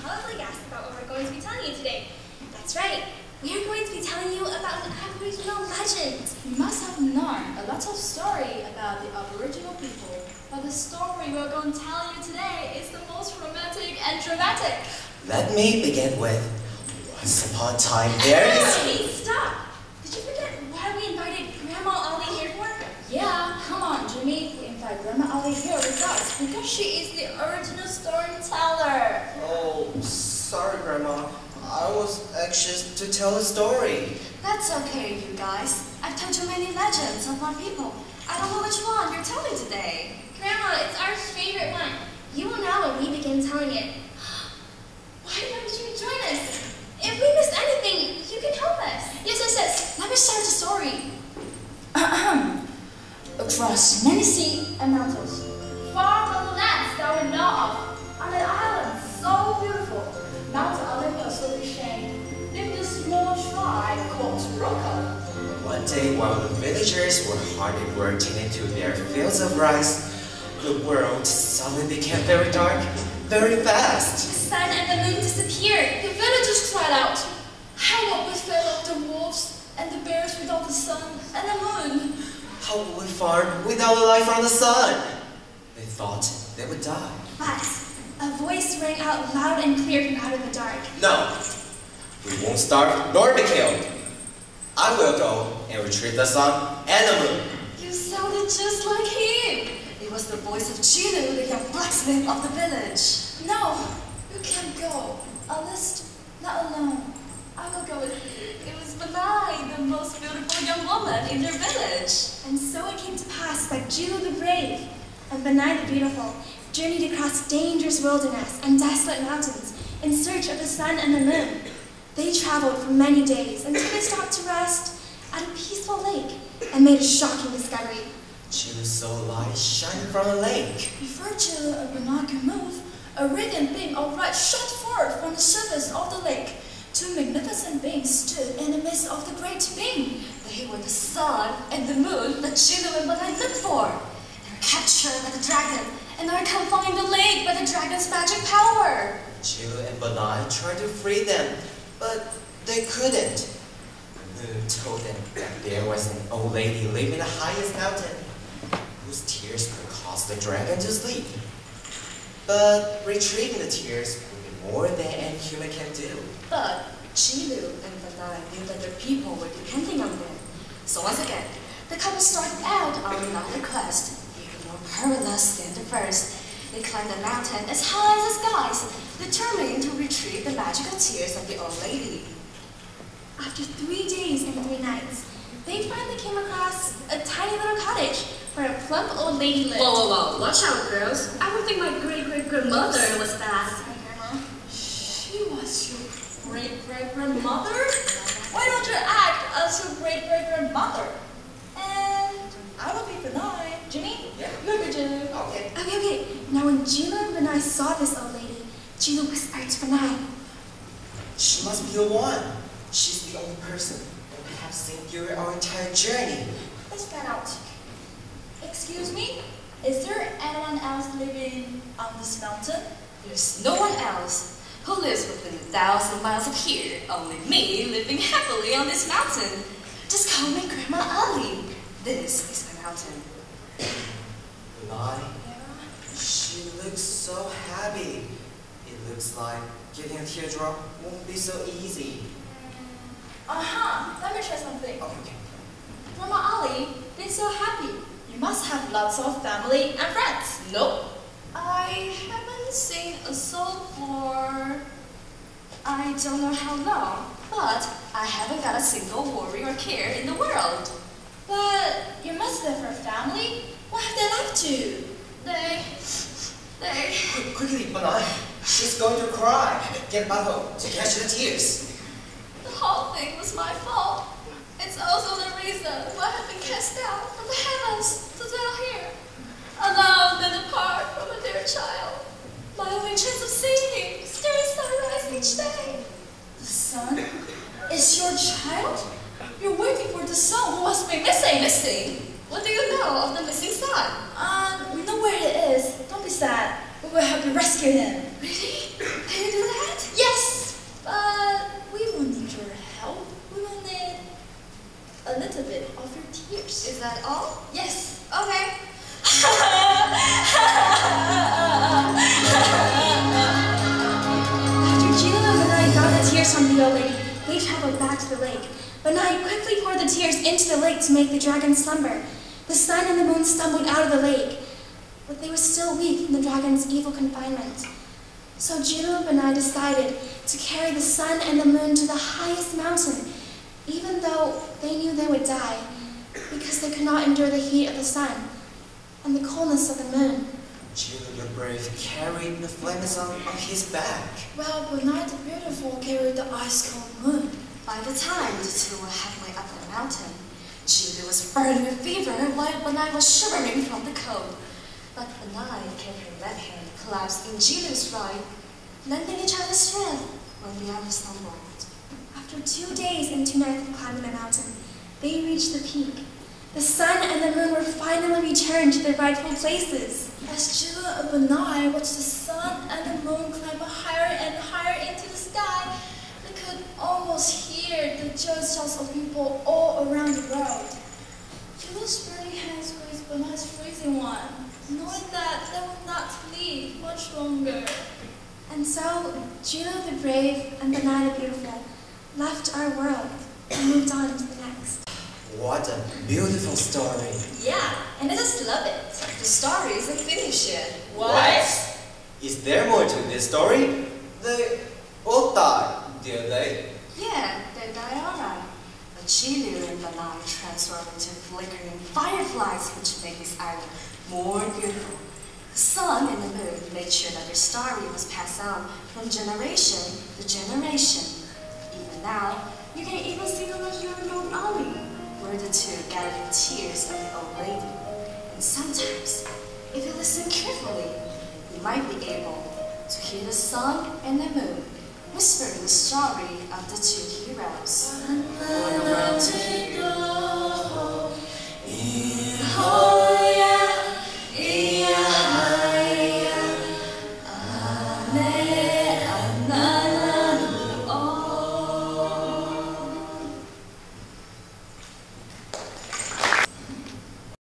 probably asked about what we're going to be telling you today. That's right. We are going to be telling you about an Aboriginal legend. You must have known a lot of story about the Aboriginal people, but the story we're going to tell you today is the most romantic and dramatic. Let me begin with once upon a time there is... Hey, stop! Did you forget why we invited Grandma Ollie here for? Yeah, come on, Jimmy. We invite Grandma Ollie here with us because she is the original storyteller. Oh, sorry, Grandma. I was anxious to tell a story. That's okay, you guys. I've told you many legends of our people. I don't know which one you're telling today. Grandma, it's our favorite one. You will know when we begin telling it. Why don't you join us? If we missed anything, you can help us. Yes. Let me start the story. Across many seas and mountains, far from the lands that we know of, on an island so beautiful, Mount Olympus will be shamed, lived a small tribe called Rocco. One day, while the villagers were hard at work tending to their fields of rice, the world suddenly became very dark, very fast. The sun and the moon disappeared. The villagers cried out, "How will we fend off the wolves and the bears without the sun and the moon? How will we farm without the light from the sun?" They thought they would die. But a voice rang out loud and clear from out of the dark. No, we won't starve nor be killed. I will go and retrieve the sun and the moon. You sounded just like him. It was the voice of Chilu, the young blacksmith of the village. No, you can't go. At least, not alone. I will go with you. It was Benai, the most beautiful young woman in their village. And so it came to pass that Jilu the brave and Benai the beautiful journeyed across dangerous wilderness and desolate mountains in search of the sun and the moon. They traveled for many days until they stopped to rest at a peaceful lake and made a shocking discovery. Chilu saw light shining from a lake. Before Chilu and Benai could move, a radiant beam of light shot forth from the surface of the lake. Two magnificent beings stood in the midst of the great beam. They were the sun and the moon that Chilu and Benai looked for. They were captured by the dragon and are confined in the lake by the dragon's magic power. Chilu and Benai tried to free them, but they couldn't. The moon told them that there was an old lady living in the highest mountain, whose tears could cause the dragon to sleep. But retrieving the tears would be more than any human can do. But Chilu and Benai knew that their people were depending on them. So once again, the couple started out on another quest, even more perilous than the first. They climbed the mountain as high as the skies, determined to retrieve the magical tears of the old lady. After 3 days and 3 nights, they finally came across a tiny little cottage where a plump old lady lived. Whoa. Watch out, girls. I don't think my great-great-grandmother was that. Hi, Grandma. She was your great-great-grandmother? Why don't you act as your great-great-grandmother? And I will be Benai. Jimmy? Yeah. You'll be Jilu. Okay. Okay. Now when Jilu and Benai saw this old lady, Jilu whispered to Benai, She must be the one. She's the only person that we have seen during our entire journey. Let's get out. Excuse me? Is there anyone else living on this mountain? There's no one else who lives within 1,000 miles of here. Only me living happily on this mountain. Just call me Grandma Ollie. This is my mountain. Benai, she looks so happy. It looks like getting a teardrop won't be so easy. Let me try something. Okay. Grandma Ollie, they're so happy. You must have lots of family and friends. Nope. I haven't seen a soul for I don't know how long, but I haven't got a single worry or care in the world. But you must live for a family. What have they left to? They Quickly, Benai. She's going to cry. Get a bottle to catch the tears. The whole thing was my fault. It's also the reason why I have been cast down from the heavens to dwell here, alone and apart from a dear child. My only chance of seeing him, staring sunrise each day. The sun is your child? You're waiting for the son who must be missing. Missing? What do you know of the missing son? We know where it is. Don't be sad. We will help you rescue him. Really? Can you do that? from the old lady, they traveled back to the lake. Benai quickly poured the tears into the lake to make the dragon slumber. The sun and the moon stumbled out of the lake, but they were still weak from the dragon's evil confinement. So Jilu and Benai decided to carry the sun and the moon to the highest mountain, even though they knew they would die, because they could not endure the heat of the sun and the coldness of the moon. Jilu the Brave carried the flames on his back. While Benai the Beautiful carried the ice-cold moon. By the time the two were halfway up the mountain, Jilu was burning with fever while Benai was shivering from the cold. But Benai kept her left hand collapsed in Jilu's right, lending each other strength when the other stumbled. After 2 days and 2 nights of climbing the mountain, they reached the peak. The sun and the moon were finally returned to their rightful places. As Jilu and Benai watched the sun and the moon climb higher and higher into the sky, they could almost hear the joyous shouts of people all around the world. Jilu's burning hands squeezed Benai's freezing one, knowing that they would not live much longer. And so, Jilu the Brave and Benai the Beautiful left our world and moved on to the next. What a beautiful story. Yeah, and I just love it. The story isn't finished yet. What? Is there more to this story? They all died, did they? Yeah, they died alright. But Jilu and Benai transformed into flickering fireflies which make this island more beautiful. The sun and the moon made sure that their story was passed on from generation to generation. Even now, you can even see the legend of the old army, where the two gathered the tears of the old lady. And sometimes, if you listen carefully, you might be able to hear the sun and the moon whispering the story of the two heroes.